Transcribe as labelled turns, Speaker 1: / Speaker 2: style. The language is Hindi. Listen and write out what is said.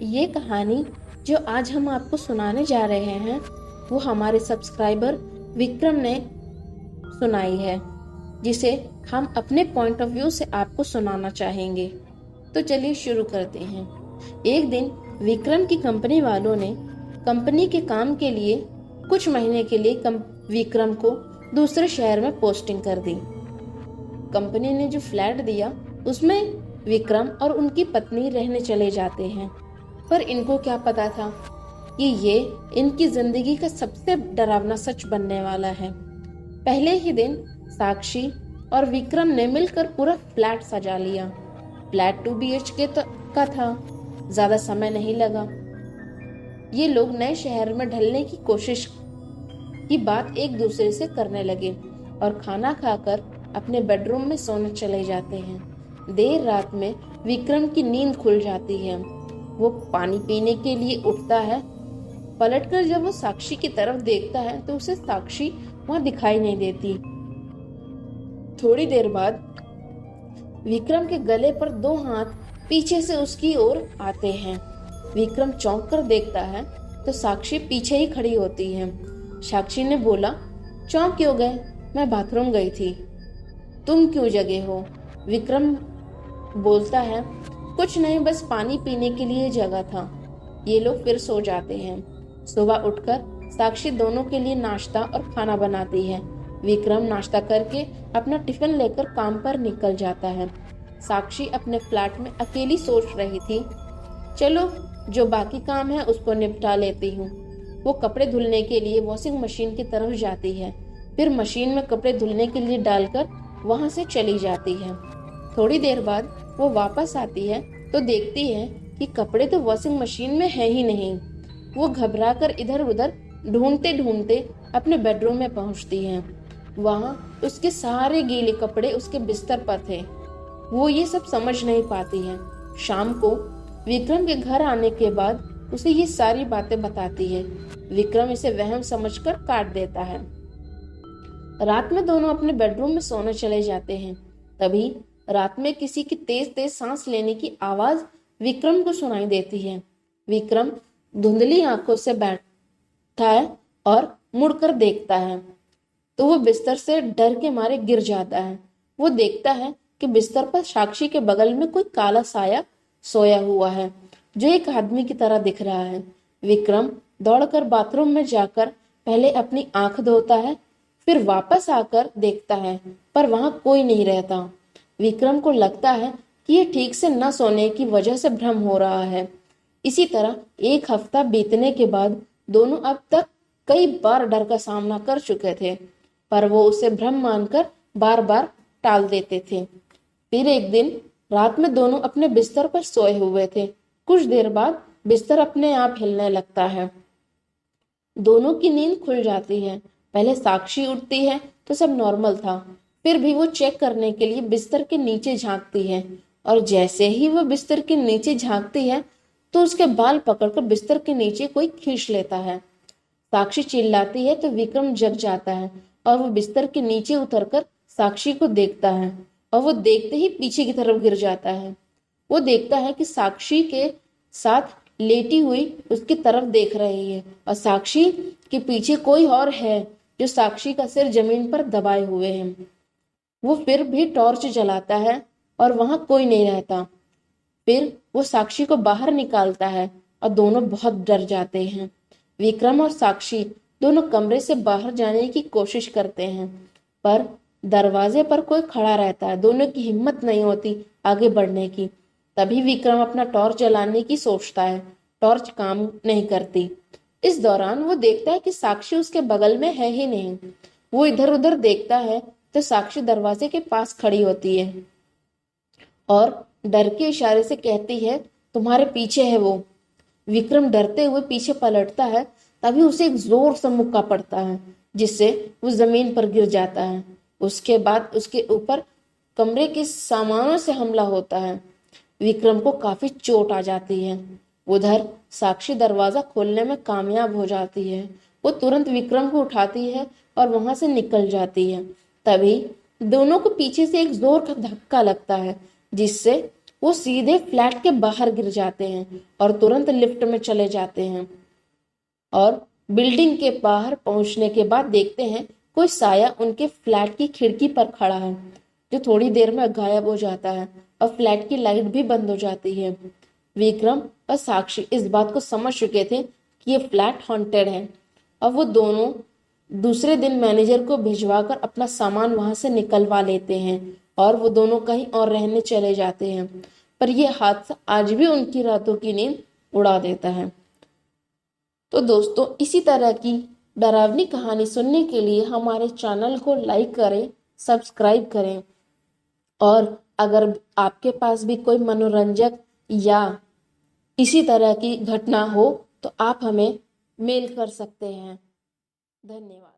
Speaker 1: ये कहानी जो आज हम आपको सुनाने जा रहे हैं वो हमारे सब्सक्राइबर विक्रम ने सुनाई है, जिसे हम अपने पॉइंट ऑफ व्यू से आपको सुनाना चाहेंगे। तो चलिए शुरू करते हैं। एक दिन विक्रम की कंपनी वालों ने कंपनी के काम के लिए कुछ महीने के लिए विक्रम को दूसरे शहर में पोस्टिंग कर दी। कंपनी ने जो फ्लैट दिया उसमें विक्रम और उनकी पत्नी रहने चले जाते हैं, पर इनको क्या पता था कि ये इनकी जिंदगी का सबसे डरावना सच बनने वाला है। पहले ही दिन साक्षी और विक्रम ने मिलकर पूरा फ्लैट सजा लिया। फ्लैट 2 BHK का था। ज्यादा समय नहीं लगा। ये लोग नए शहर में ढलने की कोशिश की बात एक दूसरे से करने लगे और खाना खाकर अपने बेडरूम में सोने चले जाते हैं। देर रात में विक्रम की नींद खुल जाती है। वो पानी पीने के लिए उठता है। पलटकर जब वो साक्षी की तरफ देखता है तो उसे साक्षी वहां दिखाई नहीं देती। थोड़ी देर बाद विक्रम के गले पर 2 हाथ पीछे से उसकी ओर आते हैं। विक्रम चौंक कर देखता है तो साक्षी पीछे ही खड़ी होती है। साक्षी ने बोला, चौंक क्यों गए? मैं बाथरूम गई थी। तुम क्यों जगे हो? विक्रम बोलता है, कुछ नहीं, बस पानी पीने के लिए जगा था। ये लोग फिर सो जाते हैं। सुबह उठकर साक्षी दोनों के लिए नाश्ता और खाना बनाती है। विक्रम नाश्ता करके अपना टिफिन लेकर काम पर निकल जाता है। साक्षी अपने फ्लैट में अकेली सोच रही थी, चलो जो बाकी काम है उसको निपटा लेती हूँ। वो कपड़े धुलने के लिए वॉशिंग मशीन की तरफ जाती है, फिर मशीन में कपड़े धुलने के लिए डालकर वहां से चली जाती है। थोड़ी देर बाद वो वापस आती है तो देखती है कि कपड़े तो वॉशिंग मशीन में है ही नहीं। वो घबराकर इधर उधर ढूंढते ढूंढते अपने बेडरूम में पहुंचती है। वहां उसके सारे गीले कपड़े उसके बिस्तर पर थे। वो ये सब समझ नहीं पाती है। शाम को विक्रम के घर आने के बाद उसे ये सारी बातें बताती है। विक्रम इसे वहम समझकर काट देता है। रात में दोनों अपने बेडरूम में सोने चले जाते हैं। तभी रात में किसी की तेज तेज सांस लेने की आवाज विक्रम को सुनाई देती है। विक्रम धुंधली आंखों से बैठता है और मुड़कर देखता है तो वो बिस्तर से डर के मारे गिर जाता है। वो देखता है कि बिस्तर पर साक्षी के बगल में कोई काला साया सोया हुआ है जो एक आदमी की तरह दिख रहा है। विक्रम दौड़कर बाथरूम में जाकर पहले अपनी आंख धोता है, फिर वापस आकर देखता है पर वहां कोई नहीं रहता। विक्रम को लगता है कि ये ठीक से न सोने की वजह से भ्रम हो रहा है। इसी तरह 1 हफ्ता बीतने के बाद दोनों अब तक कई बार डर का सामना कर चुके थे, पर वो उसे भ्रम मानकर बार बार टाल देते थे। फिर एक दिन रात में दोनों अपने बिस्तर पर सोए हुए थे। कुछ देर बाद बिस्तर अपने आप हिलने लगता है। दोनों की नींद खुल जाती है। पहले साक्षी उठती है तो सब नॉर्मल था, फिर भी वो चेक करने के लिए बिस्तर के नीचे झांकती है और जैसे ही वो बिस्तर के नीचे झांकती है तो उसके बाल पकड़कर बिस्तर के नीचे कोई खींच लेता है। साक्षी चिल्लाती है तो विक्रम जग जाता है और वो बिस्तर के नीचे उतरकर साक्षी को देखता है और वो देखते ही पीछे की तरफ गिर जाता है। वो देखता है कि साक्षी के साथ लेटी हुई उसकी तरफ देख रही है और साक्षी के पीछे कोई और है जो साक्षी का सिर जमीन पर दबाए हुए हैं। वो फिर भी टॉर्च जलाता है और वहां कोई नहीं रहता। फिर वो साक्षी को बाहर निकालता है और दोनों बहुत डर जाते हैं। विक्रम और साक्षी दोनों कमरे से बाहर जाने की कोशिश करते हैं, पर दरवाजे पर कोई खड़ा रहता है। दोनों की हिम्मत नहीं होती आगे बढ़ने की। तभी विक्रम अपना टॉर्च जलाने की सोचता है। टॉर्च काम नहीं करती। इस दौरान वो देखता है कि साक्षी उसके बगल में है ही नहीं। वो इधर उधर देखता है तो साक्षी दरवाजे के पास खड़ी होती है और डर के इशारे से कहती है, तुम्हारे पीछे है वो। विक्रम डरते हुए पीछे पलटता है, तभी उसे एक जोर से मुक्का पड़ता है जिससे वो जमीन पर गिर जाता है। उसके बाद उसके ऊपर कमरे के सामानों से हमला होता है। विक्रम को काफी चोट आ जाती है। उधर साक्षी दरवाजा खोलने में कामयाब हो जाती है। वो तुरंत विक्रम को उठाती है और वहां से निकल जाती है। तभी दोनों को पीछे से एक जोर का धक्का लगता है जिससे वो सीधे फ्लैट के बाहर गिर जाते हैं और तुरंत लिफ्ट में चले जाते हैं और बिल्डिंग के बाहर पहुंचने के बाद देखते हैं कोई साया उनके फ्लैट की खिड़की पर खड़ा है, जो थोड़ी देर में गायब हो जाता है और फ्लैट की लाइट भी बंद हो जाती है। विक्रम और साक्षी इस बात को समझ चुके थे कि ये फ्लैट हॉन्टेड है और वो दोनों दूसरे दिन मैनेजर को भिजवाकर अपना सामान वहां से निकलवा लेते हैं और वो दोनों कहीं और रहने चले जाते हैं। पर यह हादसा आज भी उनकी रातों की नींद उड़ा देता है। तो दोस्तों, इसी तरह की डरावनी कहानी सुनने के लिए हमारे चैनल को लाइक करें, सब्सक्राइब करें और अगर आपके पास भी कोई मनोरंजक या इसी तरह की घटना हो तो आप हमें मेल कर सकते हैं। धन्यवाद।